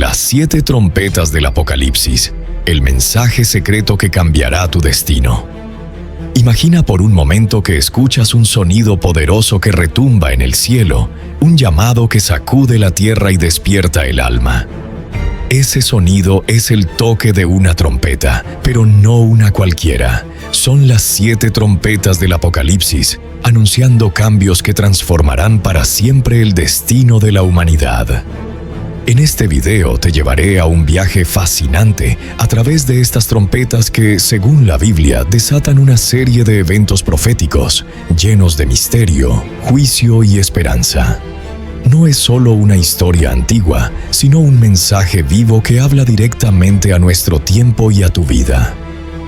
Las 7 trompetas del Apocalipsis, el mensaje secreto que cambiará tu destino. Imagina por un momento que escuchas un sonido poderoso que retumba en el cielo, un llamado que sacude la tierra y despierta el alma. Ese sonido es el toque de una trompeta, pero no una cualquiera. Son las 7 trompetas del Apocalipsis, anunciando cambios que transformarán para siempre el destino de la humanidad. En este video te llevaré a un viaje fascinante a través de estas trompetas que, según la Biblia, desatan una serie de eventos proféticos, llenos de misterio, juicio y esperanza. No es solo una historia antigua, sino un mensaje vivo que habla directamente a nuestro tiempo y a tu vida.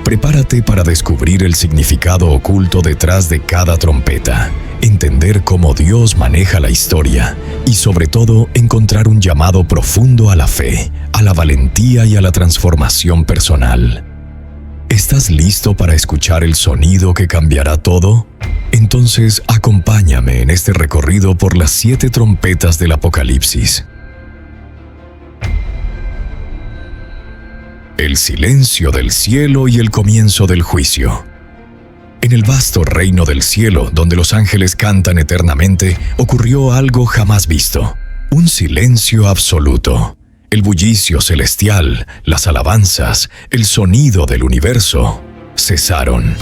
Prepárate para descubrir el significado oculto detrás de cada trompeta, entender cómo Dios maneja la historia y, sobre todo, encontrar un llamado profundo a la fe, a la valentía y a la transformación personal. ¿Estás listo para escuchar el sonido que cambiará todo? Entonces, acompáñame en este recorrido por las 7 trompetas del Apocalipsis. El silencio del cielo y el comienzo del juicio. En el vasto reino del cielo, donde los ángeles cantan eternamente, ocurrió algo jamás visto. Un silencio absoluto. El bullicio celestial, las alabanzas, el sonido del universo cesaron.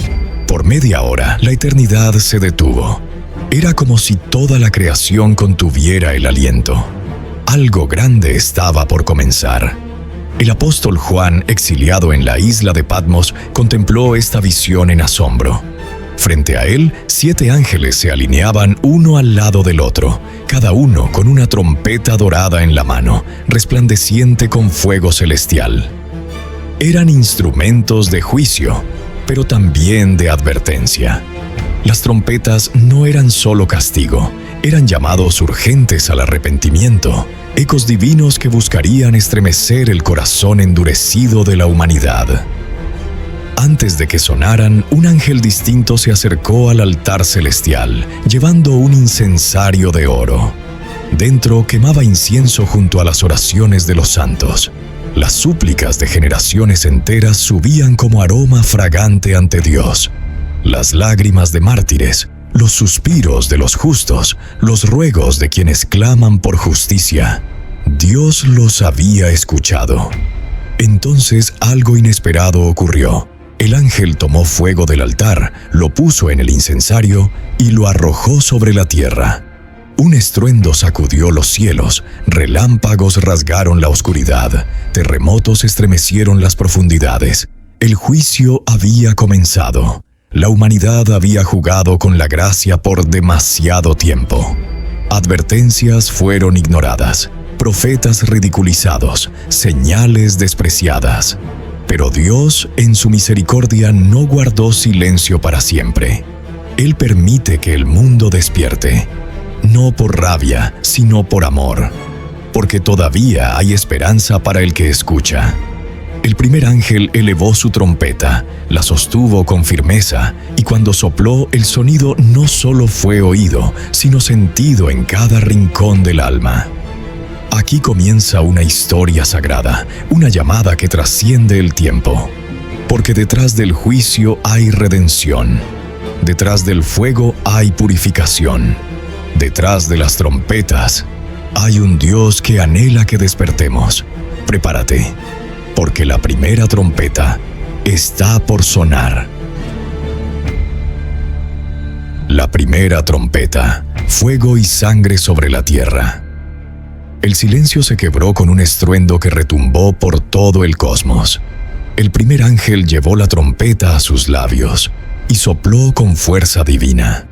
Por media hora, la eternidad se detuvo. Era como si toda la creación contuviera el aliento. Algo grande estaba por comenzar. El apóstol Juan, exiliado en la isla de Patmos, contempló esta visión en asombro. Frente a él, 7 ángeles se alineaban uno al lado del otro, cada uno con una trompeta dorada en la mano, resplandeciente con fuego celestial. Eran instrumentos de juicio, pero también de advertencia. Las trompetas no eran solo castigo, eran llamados urgentes al arrepentimiento, ecos divinos que buscarían estremecer el corazón endurecido de la humanidad. Antes de que sonaran, un ángel distinto se acercó al altar celestial, llevando un incensario de oro. Dentro quemaba incienso junto a las oraciones de los santos. Las súplicas de generaciones enteras subían como aroma fragante ante Dios. Las lágrimas de mártires, los suspiros de los justos, los ruegos de quienes claman por justicia. Dios los había escuchado. Entonces algo inesperado ocurrió. El ángel tomó fuego del altar, lo puso en el incensario y lo arrojó sobre la tierra. Un estruendo sacudió los cielos, relámpagos rasgaron la oscuridad, terremotos estremecieron las profundidades. El juicio había comenzado. La humanidad había jugado con la gracia por demasiado tiempo. Advertencias fueron ignoradas, profetas ridiculizados, señales despreciadas. Pero Dios, en su misericordia, no guardó silencio para siempre. Él permite que el mundo despierte, no por rabia, sino por amor, porque todavía hay esperanza para el que escucha. El primer ángel elevó su trompeta, la sostuvo con firmeza, y cuando sopló, el sonido no solo fue oído, sino sentido en cada rincón del alma. Aquí comienza una historia sagrada, una llamada que trasciende el tiempo. Porque detrás del juicio hay redención. Detrás del fuego hay purificación. Detrás de las trompetas hay un Dios que anhela que despertemos. Prepárate, porque la primera trompeta está por sonar. La primera trompeta, fuego y sangre sobre la tierra. El silencio se quebró con un estruendo que retumbó por todo el cosmos. El primer ángel llevó la trompeta a sus labios y sopló con fuerza divina.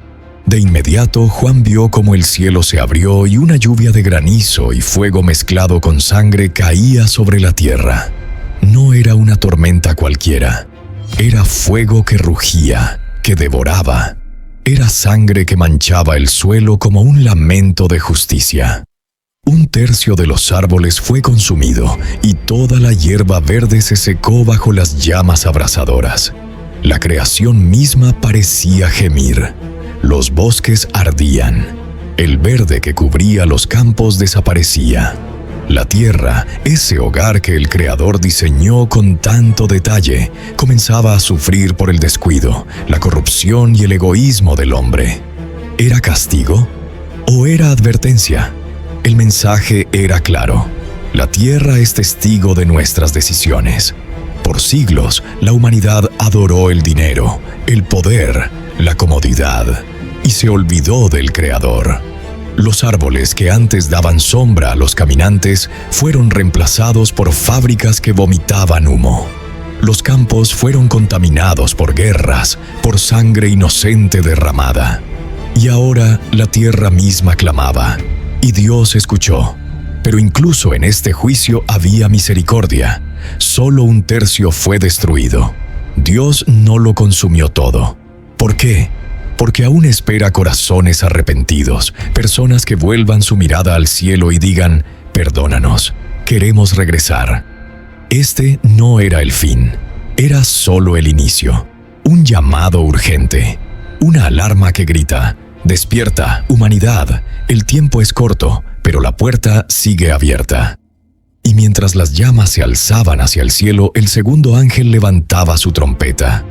De inmediato, Juan vio cómo el cielo se abrió y una lluvia de granizo y fuego mezclado con sangre caía sobre la tierra. No era una tormenta cualquiera. Era fuego que rugía, que devoraba. Era sangre que manchaba el suelo como un lamento de justicia. 1/3 de los árboles fue consumido y toda la hierba verde se secó bajo las llamas abrasadoras. La creación misma parecía gemir. Los bosques ardían. El verde que cubría los campos desaparecía. La tierra, ese hogar que el Creador diseñó con tanto detalle, comenzaba a sufrir por el descuido, la corrupción y el egoísmo del hombre. ¿Era castigo o era advertencia? El mensaje era claro. La tierra es testigo de nuestras decisiones. Por siglos, la humanidad adoró el dinero, el poder, la comodidad, y se olvidó del Creador. Los árboles que antes daban sombra a los caminantes fueron reemplazados por fábricas que vomitaban humo. Los campos fueron contaminados por guerras, por sangre inocente derramada. Y ahora la tierra misma clamaba, y Dios escuchó. Pero incluso en este juicio había misericordia. Solo 1/3 fue destruido. Dios no lo consumió todo. ¿Por qué? Porque aún espera corazones arrepentidos, personas que vuelvan su mirada al cielo y digan, perdónanos, queremos regresar. Este no era el fin, era solo el inicio. Un llamado urgente, una alarma que grita, despierta, humanidad, el tiempo es corto, pero la puerta sigue abierta. Y mientras las llamas se alzaban hacia el cielo, el segundo ángel levantaba su trompeta.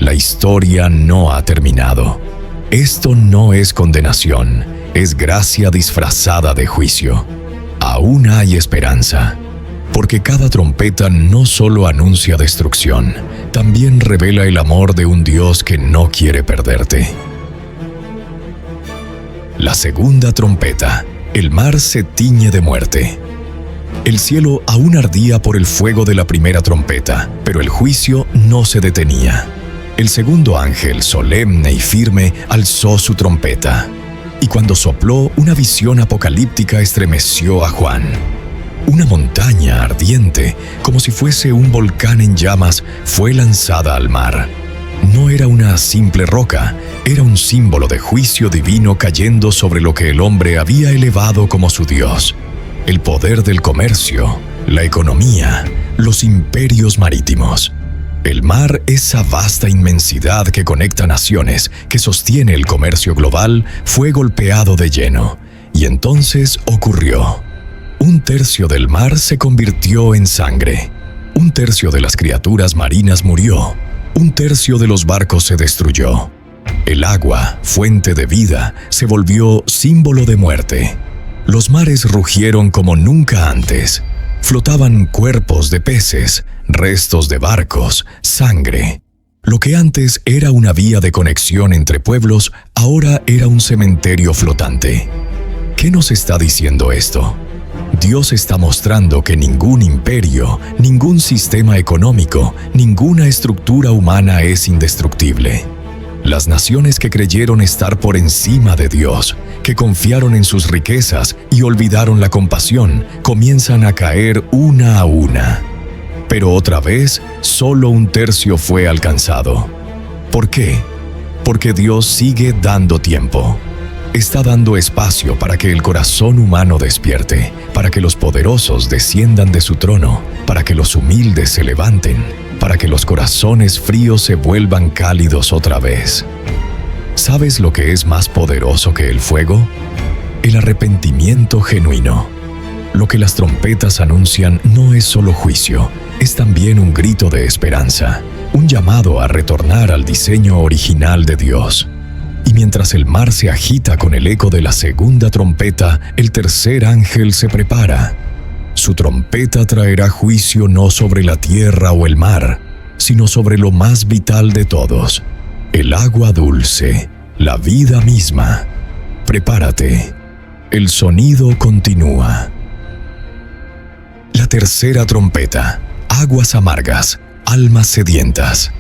La historia no ha terminado. Esto no es condenación, es gracia disfrazada de juicio. Aún hay esperanza, porque cada trompeta no solo anuncia destrucción, también revela el amor de un Dios que no quiere perderte. La segunda trompeta. El mar se tiñe de muerte. El cielo aún ardía por el fuego de la primera trompeta, pero el juicio no se detenía. El segundo ángel, solemne y firme, alzó su trompeta. Y cuando sopló, una visión apocalíptica estremeció a Juan. Una montaña ardiente, como si fuese un volcán en llamas, fue lanzada al mar. No era una simple roca, era un símbolo de juicio divino cayendo sobre lo que el hombre había elevado como su Dios. El poder del comercio, la economía, los imperios marítimos. El mar, esa vasta inmensidad que conecta naciones, que sostiene el comercio global, fue golpeado de lleno. Y entonces ocurrió. 1/3 del mar se convirtió en sangre. 1/3 de las criaturas marinas murió. 1/3 de los barcos se destruyó. El agua, fuente de vida, se volvió símbolo de muerte. Los mares rugieron como nunca antes. Flotaban cuerpos de peces, restos de barcos, sangre. Lo que antes era una vía de conexión entre pueblos, ahora era un cementerio flotante. ¿Qué nos está diciendo esto? Dios está mostrando que ningún imperio, ningún sistema económico, ninguna estructura humana es indestructible. Las naciones que creyeron estar por encima de Dios, que confiaron en sus riquezas y olvidaron la compasión, comienzan a caer una a una. Pero otra vez, solo 1/3 fue alcanzado. ¿Por qué? Porque Dios sigue dando tiempo. Está dando espacio para que el corazón humano despierte, para que los poderosos desciendan de su trono, para que los humildes se levanten, para que los corazones fríos se vuelvan cálidos otra vez. ¿Sabes lo que es más poderoso que el fuego? El arrepentimiento genuino. Lo que las trompetas anuncian no es solo juicio, es también un grito de esperanza, un llamado a retornar al diseño original de Dios. Y mientras el mar se agita con el eco de la segunda trompeta, el tercer ángel se prepara. Su trompeta traerá juicio no sobre la tierra o el mar, sino sobre lo más vital de todos, el agua dulce, la vida misma. Prepárate. El sonido continúa. La tercera trompeta. Aguas amargas, almas sedientas.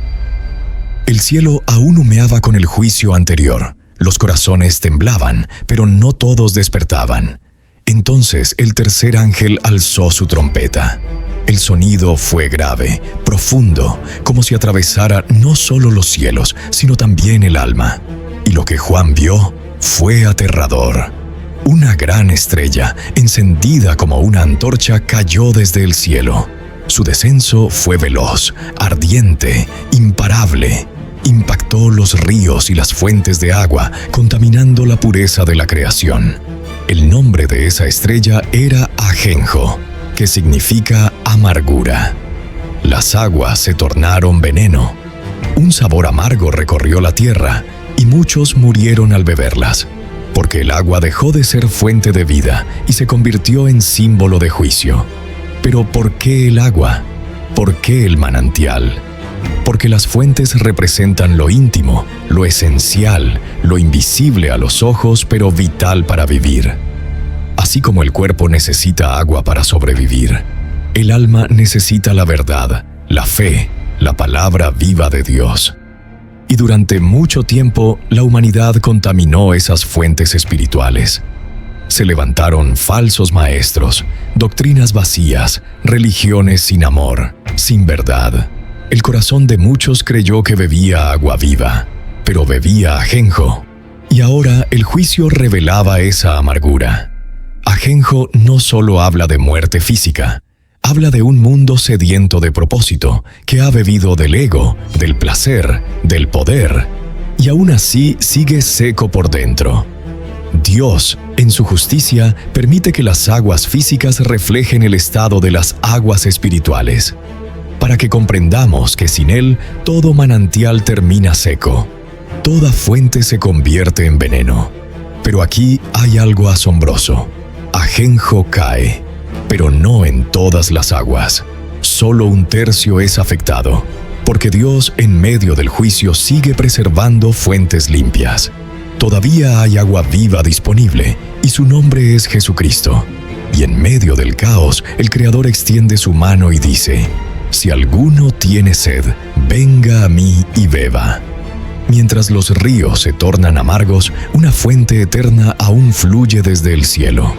El cielo aún humeaba con el juicio anterior. Los corazones temblaban, pero no todos despertaban. Entonces el tercer ángel alzó su trompeta. El sonido fue grave, profundo, como si atravesara no solo los cielos, sino también el alma. Y lo que Juan vio fue aterrador. Una gran estrella, encendida como una antorcha, cayó desde el cielo. Su descenso fue veloz, ardiente, imparable. Impactó los ríos y las fuentes de agua, contaminando la pureza de la creación. El nombre de esa estrella era Ajenjo, que significa amargura. Las aguas se tornaron veneno. Un sabor amargo recorrió la tierra y muchos murieron al beberlas, porque el agua dejó de ser fuente de vida y se convirtió en símbolo de juicio. Pero ¿por qué el agua? ¿Por qué el manantial? Porque las fuentes representan lo íntimo, lo esencial, lo invisible a los ojos, pero vital para vivir. Así como el cuerpo necesita agua para sobrevivir, el alma necesita la verdad, la fe, la palabra viva de Dios. Y durante mucho tiempo, la humanidad contaminó esas fuentes espirituales. Se levantaron falsos maestros, doctrinas vacías, religiones sin amor, sin verdad. El corazón de muchos creyó que bebía agua viva, pero bebía ajenjo. Y ahora el juicio revelaba esa amargura. Ajenjo no solo habla de muerte física, habla de un mundo sediento de propósito, que ha bebido del ego, del placer, del poder, y aún así sigue seco por dentro. Dios, en su justicia, permite que las aguas físicas reflejen el estado de las aguas espirituales, para que comprendamos que sin Él todo manantial termina seco, toda fuente se convierte en veneno. Pero aquí hay algo asombroso. Ajenjo cae, pero no en todas las aguas. Solo 1/3 es afectado, porque Dios en medio del juicio sigue preservando fuentes limpias. Todavía hay agua viva disponible, y su nombre es Jesucristo. Y en medio del caos, el Creador extiende su mano y dice: «Si alguno tiene sed, venga a mí y beba». Mientras los ríos se tornan amargos, una fuente eterna aún fluye desde el cielo.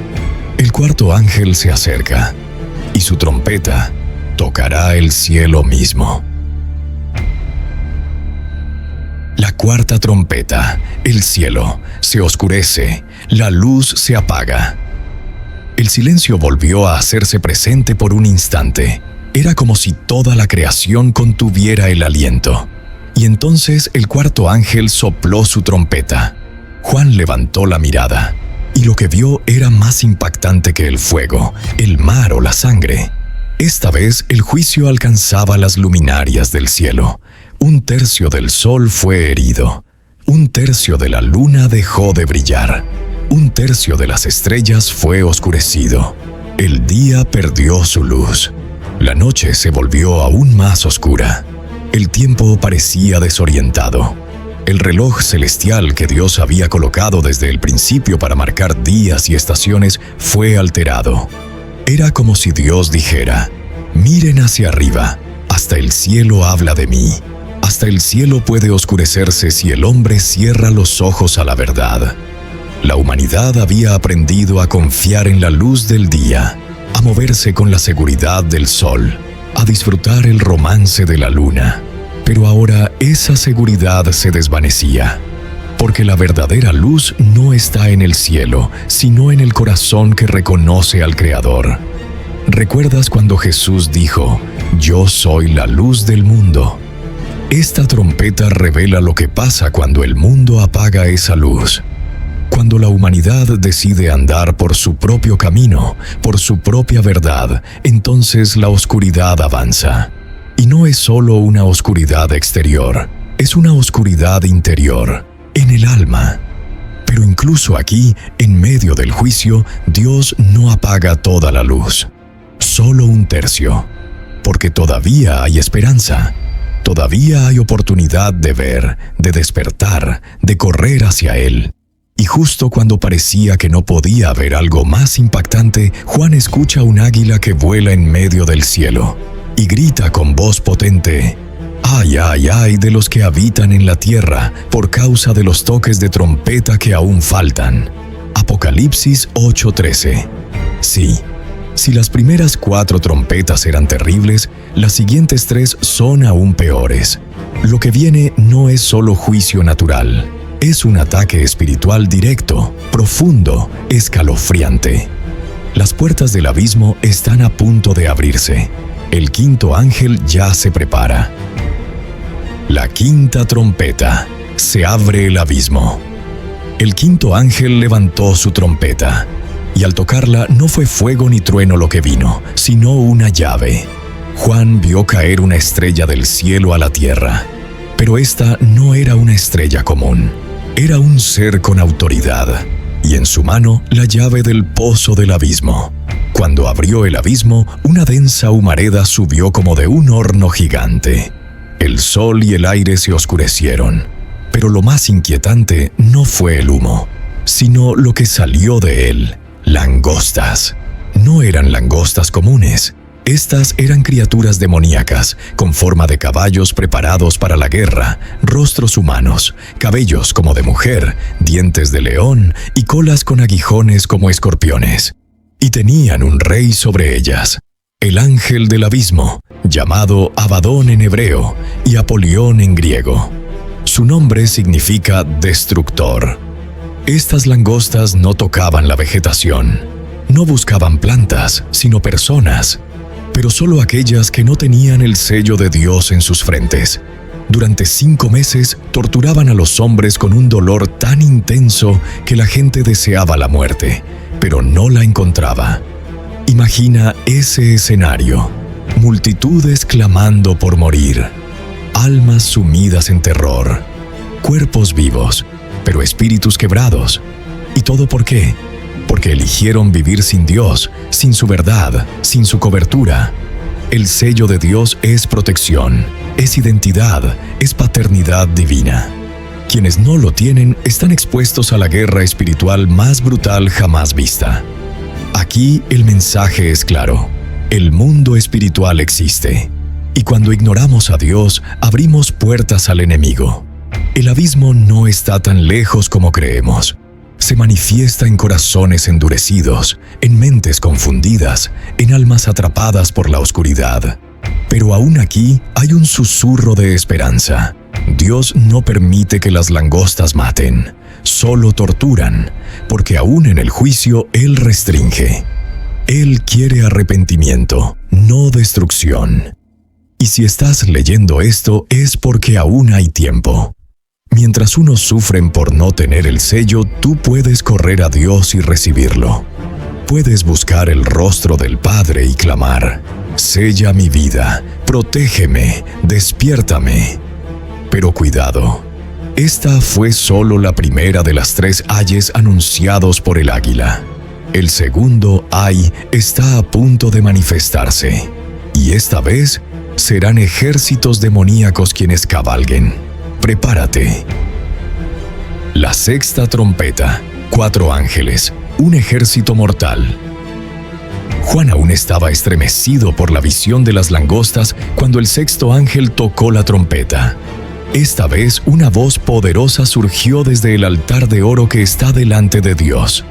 El cuarto ángel se acerca, y su trompeta tocará el cielo mismo. La cuarta trompeta, el cielo, se oscurece, la luz se apaga. El silencio volvió a hacerse presente por un instante. Era como si toda la creación contuviera el aliento. Y entonces el cuarto ángel sopló su trompeta. Juan levantó la mirada, y lo que vio era más impactante que el fuego, el mar o la sangre. Esta vez el juicio alcanzaba las luminarias del cielo. 1/3 del sol fue herido. 1/3 de la luna dejó de brillar. 1/3 de las estrellas fue oscurecido. El día perdió su luz. La noche se volvió aún más oscura. El tiempo parecía desorientado. El reloj celestial que Dios había colocado desde el principio para marcar días y estaciones fue alterado. Era como si Dios dijera: «Miren hacia arriba, hasta el cielo habla de mí». Hasta el cielo puede oscurecerse si el hombre cierra los ojos a la verdad. La humanidad había aprendido a confiar en la luz del día, a moverse con la seguridad del sol, a disfrutar el romance de la luna. Pero ahora esa seguridad se desvanecía, porque la verdadera luz no está en el cielo, sino en el corazón que reconoce al Creador. ¿Recuerdas cuando Jesús dijo: «Yo soy la luz del mundo»? Esta trompeta revela lo que pasa cuando el mundo apaga esa luz. Cuando la humanidad decide andar por su propio camino, por su propia verdad, entonces la oscuridad avanza. Y no es solo una oscuridad exterior, es una oscuridad interior, en el alma. Pero incluso aquí, en medio del juicio, Dios no apaga toda la luz, solo 1/3, porque todavía hay esperanza. Todavía hay oportunidad de ver, de despertar, de correr hacia Él. Y justo cuando parecía que no podía haber algo más impactante, Juan escucha un águila que vuela en medio del cielo y grita con voz potente: «¡Ay, ay, ay de los que habitan en la tierra por causa de los toques de trompeta que aún faltan!» Apocalipsis 8:13. Sí. Si las primeras 4 trompetas eran terribles, las siguientes 3 son aún peores. Lo que viene no es solo juicio natural, es un ataque espiritual directo, profundo, escalofriante. Las puertas del abismo están a punto de abrirse. El quinto ángel ya se prepara. La quinta trompeta. Se abre el abismo. El quinto ángel levantó su trompeta, y al tocarla no fue fuego ni trueno lo que vino, sino una llave. Juan vio caer una estrella del cielo a la tierra, pero esta no era una estrella común, era un ser con autoridad, y en su mano la llave del pozo del abismo. Cuando abrió el abismo, una densa humareda subió como de un horno gigante. El sol y el aire se oscurecieron, pero lo más inquietante no fue el humo, sino lo que salió de él: langostas. No eran langostas comunes. Estas eran criaturas demoníacas, con forma de caballos preparados para la guerra, rostros humanos, cabellos como de mujer, dientes de león y colas con aguijones como escorpiones. Y tenían un rey sobre ellas, el ángel del abismo, llamado Abadón en hebreo y Apolión en griego. Su nombre significa destructor. Estas langostas no tocaban la vegetación, no buscaban plantas, sino personas, pero solo aquellas que no tenían el sello de Dios en sus frentes. Durante 5 meses torturaban a los hombres con un dolor tan intenso que la gente deseaba la muerte, pero no la encontraba. Imagina ese escenario: multitudes clamando por morir, almas sumidas en terror, cuerpos vivos, pero espíritus quebrados. ¿Y todo por qué? Porque eligieron vivir sin Dios, sin su verdad, sin su cobertura. El sello de Dios es protección, es identidad, es paternidad divina. Quienes no lo tienen están expuestos a la guerra espiritual más brutal jamás vista. Aquí el mensaje es claro: el mundo espiritual existe, y cuando ignoramos a Dios, abrimos puertas al enemigo. El abismo no está tan lejos como creemos. Se manifiesta en corazones endurecidos, en mentes confundidas, en almas atrapadas por la oscuridad. Pero aún aquí hay un susurro de esperanza. Dios no permite que las langostas maten, solo torturan, porque aún en el juicio Él restringe. Él quiere arrepentimiento, no destrucción. Y si estás leyendo esto es porque aún hay tiempo. Mientras unos sufren por no tener el sello, tú puedes correr a Dios y recibirlo. Puedes buscar el rostro del Padre y clamar: sella mi vida, protégeme, despiértame. Pero cuidado, esta fue solo la primera de las 3 ayes anunciados por el águila. El segundo ay está a punto de manifestarse, y esta vez serán ejércitos demoníacos quienes cabalguen. Prepárate. La sexta trompeta, 4 ángeles, un ejército mortal. Juan aún estaba estremecido por la visión de las langostas cuando el sexto ángel tocó la trompeta. Esta vez una voz poderosa surgió desde el altar de oro que está delante de Dios.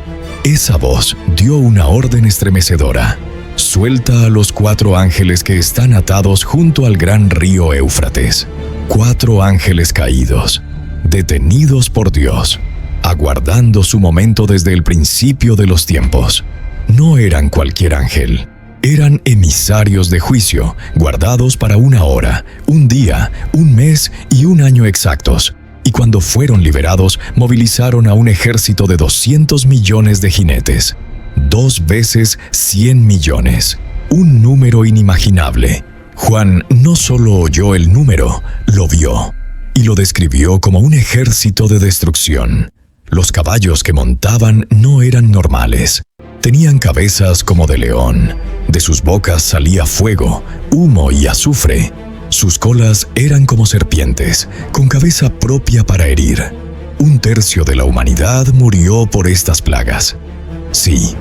Esa voz dio una orden estremecedora: suelta a los 4 ángeles que están atados junto al gran río Éufrates. 4 ángeles caídos, detenidos por Dios, aguardando su momento desde el principio de los tiempos. No eran cualquier ángel, eran emisarios de juicio, guardados para 1 hora, 1 día, 1 mes y 1 año exactos. Y cuando fueron liberados, movilizaron a un ejército de 200 millones de jinetes, 2 veces 100 millones, un número inimaginable. Juan no solo oyó el número, lo vio, y lo describió como un ejército de destrucción. Los caballos que montaban no eran normales. Tenían cabezas como de león, de sus bocas salía fuego, humo y azufre. Sus colas eran como serpientes, con cabeza propia para herir. 1/3 de la humanidad murió por estas plagas. Sí,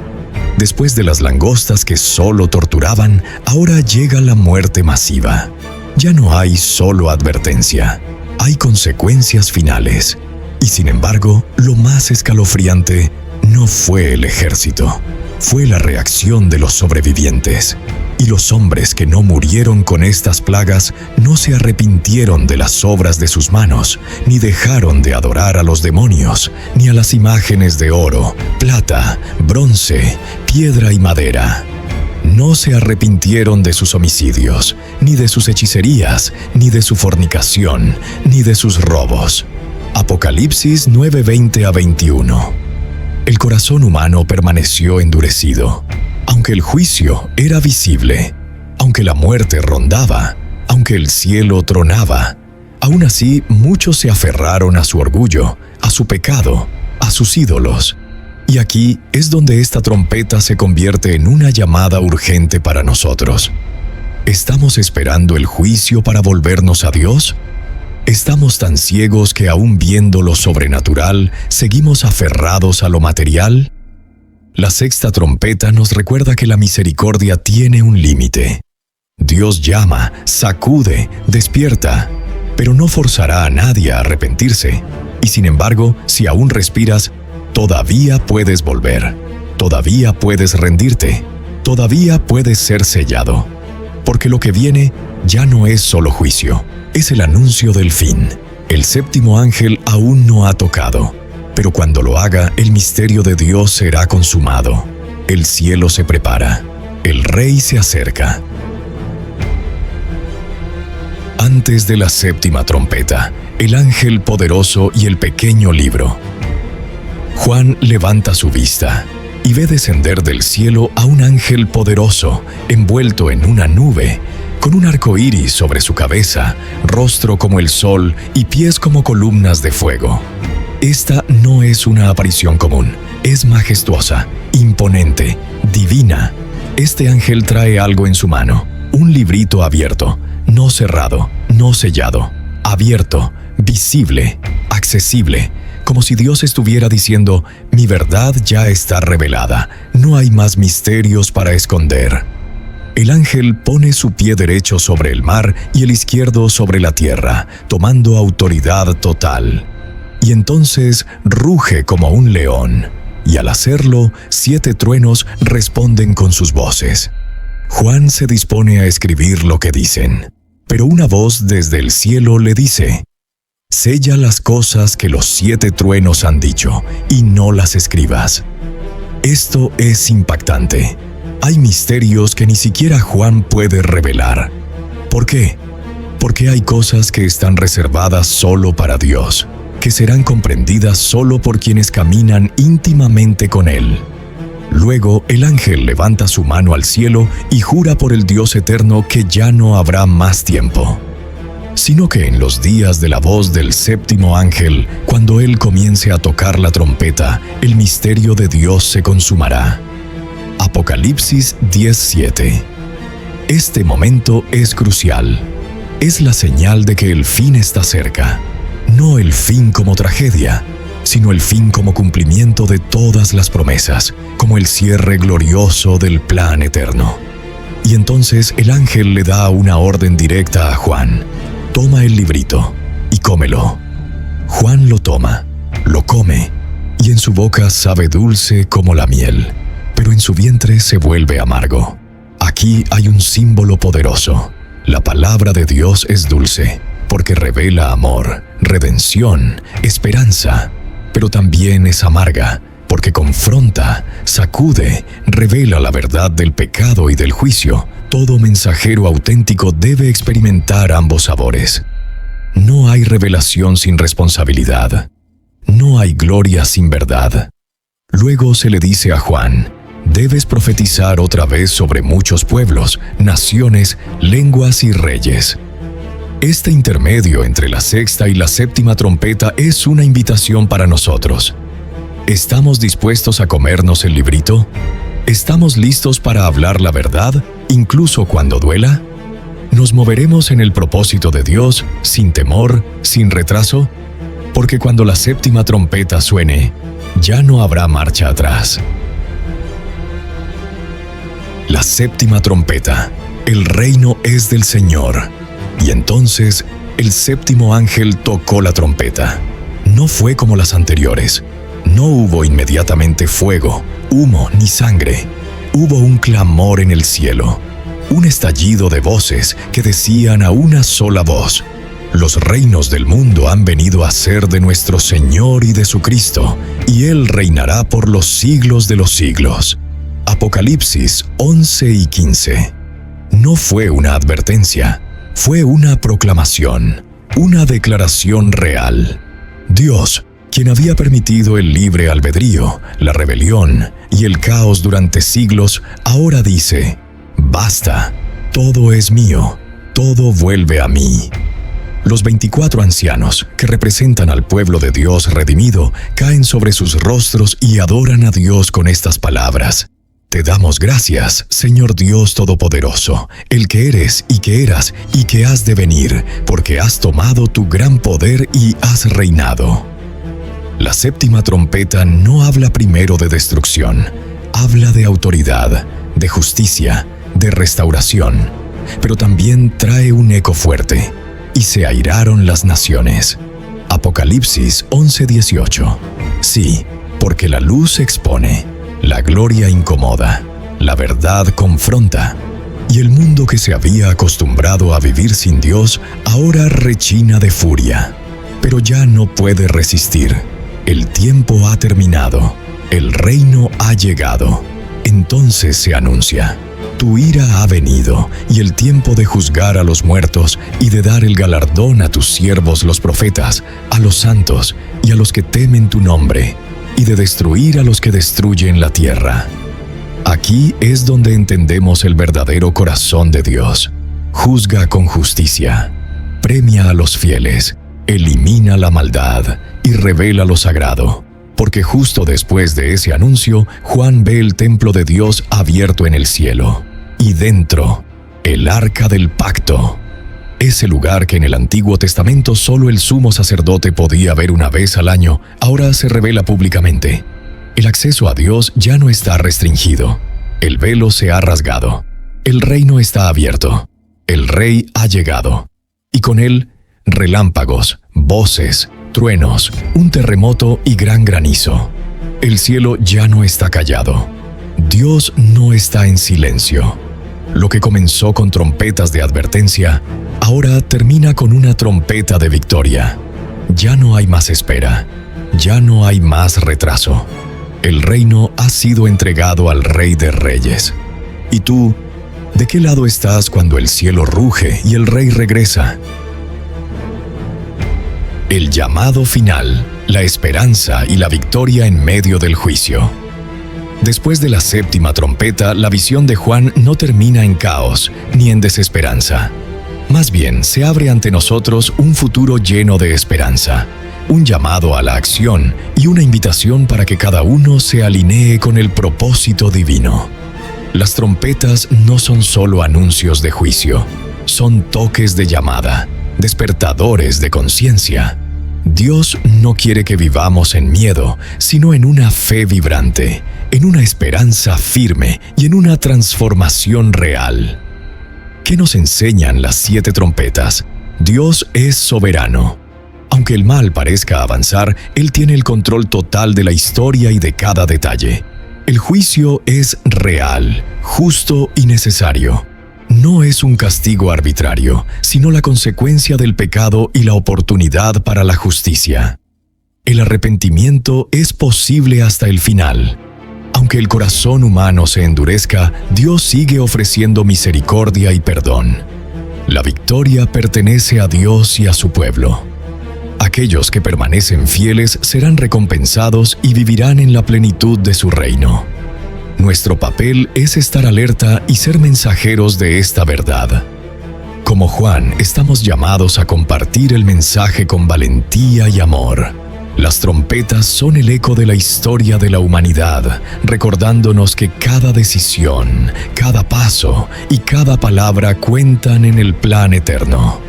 después de las langostas que solo torturaban, ahora llega la muerte masiva. Ya no hay solo advertencia, hay consecuencias finales. Y sin embargo, lo más escalofriante no fue el ejército, fue la reacción de los sobrevivientes. Y los hombres que no murieron con estas plagas no se arrepintieron de las obras de sus manos, ni dejaron de adorar a los demonios, ni a las imágenes de oro, plata, bronce, piedra y madera. No se arrepintieron de sus homicidios, ni de sus hechicerías, ni de su fornicación, ni de sus robos. Apocalipsis 9:20 a 21. El corazón humano permaneció endurecido. Aunque el juicio era visible, aunque la muerte rondaba, aunque el cielo tronaba, aún así muchos se aferraron a su orgullo, a su pecado, a sus ídolos. Y aquí es donde esta trompeta se convierte en una llamada urgente para nosotros. ¿Estamos esperando el juicio para volvernos a Dios? ¿Estamos tan ciegos que aún viendo lo sobrenatural, seguimos aferrados a lo material? La sexta trompeta nos recuerda que la misericordia tiene un límite. Dios llama, sacude, despierta, pero no forzará a nadie a arrepentirse. Y sin embargo, si aún respiras, todavía puedes volver, todavía puedes rendirte, todavía puedes ser sellado. Porque lo que viene ya no es solo juicio, es el anuncio del fin. El séptimo ángel aún no ha tocado, pero cuando lo haga, el misterio de Dios será consumado. El cielo se prepara, el Rey se acerca. Antes de la séptima trompeta, el ángel poderoso y el pequeño libro. Juan levanta su vista y ve descender del cielo a un ángel poderoso, envuelto en una nube, con un arco iris sobre su cabeza, rostro como el sol y pies como columnas de fuego. Esta no es una aparición común, es majestuosa, imponente, divina. Este ángel trae algo en su mano, un librito abierto, no cerrado, no sellado, abierto, visible, accesible, como si Dios estuviera diciendo: mi verdad ya está revelada, no hay más misterios para esconder. El ángel pone su pie derecho sobre el mar y el izquierdo sobre la tierra, tomando autoridad total. Y entonces ruge como un león, y al hacerlo, 7 truenos responden con sus voces. Juan se dispone a escribir lo que dicen, pero una voz desde el cielo le dice: sella las cosas que los 7 truenos han dicho, y no las escribas. Esto es impactante. Hay misterios que ni siquiera Juan puede revelar. ¿Por qué? Porque hay cosas que están reservadas solo para Dios, que serán comprendidas solo por quienes caminan íntimamente con Él. Luego, el ángel levanta su mano al cielo y jura por el Dios eterno que ya no habrá más tiempo, sino que en los días de la voz del séptimo ángel, cuando él comience a tocar la trompeta, el misterio de Dios se consumará. Apocalipsis 10:7. Este momento es crucial. Es la señal de que el fin está cerca. No el fin como tragedia, sino el fin como cumplimiento de todas las promesas, como el cierre glorioso del plan eterno. Y entonces el ángel le da una orden directa a Juan: toma el librito y cómelo. Juan lo toma, lo come, y en su boca sabe dulce como la miel, pero en su vientre se vuelve amargo. Aquí hay un símbolo poderoso. La palabra de Dios es dulce, porque revela amor, redención, esperanza, pero también es amarga, porque confronta, sacude, revela la verdad del pecado y del juicio. Todo mensajero auténtico debe experimentar ambos sabores. No hay revelación sin responsabilidad. No hay gloria sin verdad. Luego se le dice a Juan: debes profetizar otra vez sobre muchos pueblos, naciones, lenguas y reyes. Este intermedio entre la sexta y la séptima trompeta es una invitación para nosotros. ¿Estamos dispuestos a comernos el librito? ¿Estamos listos para hablar la verdad, incluso cuando duela? ¿Nos moveremos en el propósito de Dios, sin temor, sin retraso? Porque cuando la séptima trompeta suene, ya no habrá marcha atrás. La séptima trompeta. El reino es del Señor. Y entonces, el séptimo ángel tocó la trompeta. No fue como las anteriores. No hubo inmediatamente fuego, humo ni sangre. Hubo un clamor en el cielo, un estallido de voces que decían a una sola voz: los reinos del mundo han venido a ser de nuestro Señor y de su Cristo, y Él reinará por los siglos de los siglos. Apocalipsis 11 y 15. No fue una advertencia, fue una proclamación, una declaración real. Dios, quien había permitido el libre albedrío, la rebelión y el caos durante siglos, ahora dice: basta, todo es mío, todo vuelve a mí. Los 24 ancianos, que representan al pueblo de Dios redimido, caen sobre sus rostros y adoran a Dios con estas palabras: Te damos gracias, Señor Dios Todopoderoso, el que eres y que eras y que has de venir, porque has tomado tu gran poder y has reinado. La séptima trompeta no habla primero de destrucción, habla de autoridad, de justicia, de restauración, pero también trae un eco fuerte: y se airaron las naciones. Apocalipsis 11:18. Sí, porque la luz expone, la gloria incomoda, la verdad confronta, y el mundo que se había acostumbrado a vivir sin Dios ahora rechina de furia. Pero ya no puede resistir. El tiempo ha terminado, el reino ha llegado. Entonces se anuncia: tu ira ha venido, y el tiempo de juzgar a los muertos y de dar el galardón a tus siervos los profetas, a los santos y a los que temen tu nombre, y de destruir a los que destruyen la tierra. Aquí es donde entendemos el verdadero corazón de Dios. Juzga con justicia, premia a los fieles, elimina la maldad y revela lo sagrado. Porque justo después de ese anuncio, Juan ve el templo de Dios abierto en el cielo, y dentro, el arca del pacto. Ese lugar que en el Antiguo Testamento solo el sumo sacerdote podía ver una vez al año, ahora se revela públicamente. El acceso a Dios ya no está restringido. El velo se ha rasgado. El reino está abierto. El Rey ha llegado. Y con él, relámpagos, voces, truenos, un terremoto y gran granizo. El cielo ya no está callado. Dios no está en silencio. Lo que comenzó con trompetas de advertencia, ahora termina con una trompeta de victoria. Ya no hay más espera. Ya no hay más retraso. El reino ha sido entregado al Rey de Reyes. ¿Y tú, de qué lado estás cuando el cielo ruge y el Rey regresa? El llamado final, la esperanza y la victoria en medio del juicio. Después de la séptima trompeta, la visión de Juan no termina en caos ni en desesperanza. Más bien, se abre ante nosotros un futuro lleno de esperanza, un llamado a la acción y una invitación para que cada uno se alinee con el propósito divino. Las trompetas no son solo anuncios de juicio, son toques de llamada, despertadores de conciencia. Dios no quiere que vivamos en miedo, sino en una fe vibrante, en una esperanza firme y en una transformación real. ¿Qué nos enseñan las 7 trompetas? Dios es soberano. Aunque el mal parezca avanzar, Él tiene el control total de la historia y de cada detalle. El juicio es real, justo y necesario. No es un castigo arbitrario, sino la consecuencia del pecado y la oportunidad para la justicia. El arrepentimiento es posible hasta el final. Aunque el corazón humano se endurezca, Dios sigue ofreciendo misericordia y perdón. La victoria pertenece a Dios y a su pueblo. Aquellos que permanecen fieles serán recompensados y vivirán en la plenitud de su reino. Nuestro papel es estar alerta y ser mensajeros de esta verdad. Como Juan, estamos llamados a compartir el mensaje con valentía y amor. Las trompetas son el eco de la historia de la humanidad, recordándonos que cada decisión, cada paso y cada palabra cuentan en el plan eterno.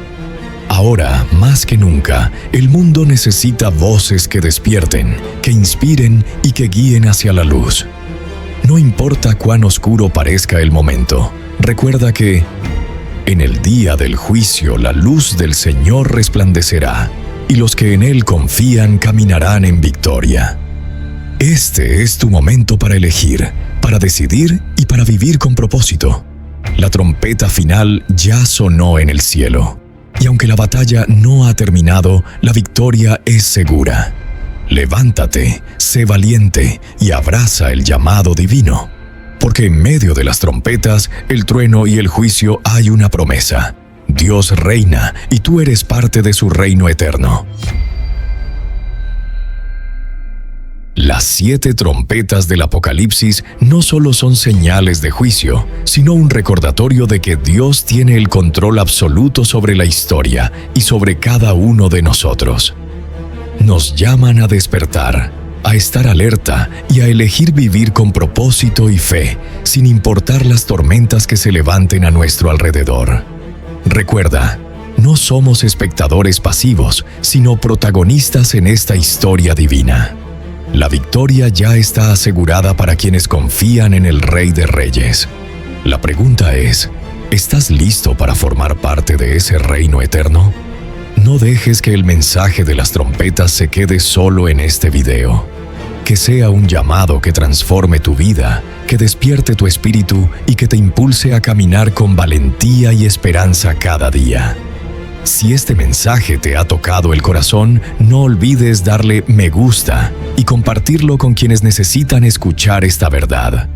Ahora, más que nunca, el mundo necesita voces que despierten, que inspiren y que guíen hacia la luz. No importa cuán oscuro parezca el momento, recuerda que en el día del juicio la luz del Señor resplandecerá, y los que en Él confían caminarán en victoria. Este es tu momento para elegir, para decidir y para vivir con propósito. La trompeta final ya sonó en el cielo, y aunque la batalla no ha terminado, la victoria es segura. Levántate, sé valiente y abraza el llamado divino, porque en medio de las trompetas, el trueno y el juicio hay una promesa. Dios reina y tú eres parte de su reino eterno. Las 7 trompetas del Apocalipsis no solo son señales de juicio, sino un recordatorio de que Dios tiene el control absoluto sobre la historia y sobre cada uno de nosotros. Nos llaman a despertar, a estar alerta y a elegir vivir con propósito y fe, sin importar las tormentas que se levanten a nuestro alrededor. Recuerda, no somos espectadores pasivos, sino protagonistas en esta historia divina. La victoria ya está asegurada para quienes confían en el Rey de Reyes. La pregunta es, ¿estás listo para formar parte de ese reino eterno? No dejes que el mensaje de las trompetas se quede solo en este video. Que sea un llamado que transforme tu vida, que despierte tu espíritu y que te impulse a caminar con valentía y esperanza cada día. Si este mensaje te ha tocado el corazón, no olvides darle me gusta y compartirlo con quienes necesitan escuchar esta verdad.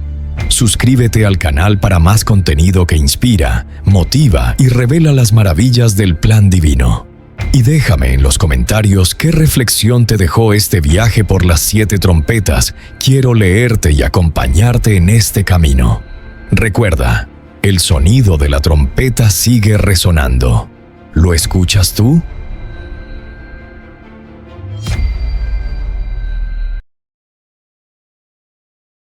Suscríbete al canal para más contenido que inspira, motiva y revela las maravillas del plan divino. Y déjame en los comentarios qué reflexión te dejó este viaje por las 7 trompetas. Quiero leerte y acompañarte en este camino. Recuerda, el sonido de la trompeta sigue resonando. ¿Lo escuchas tú?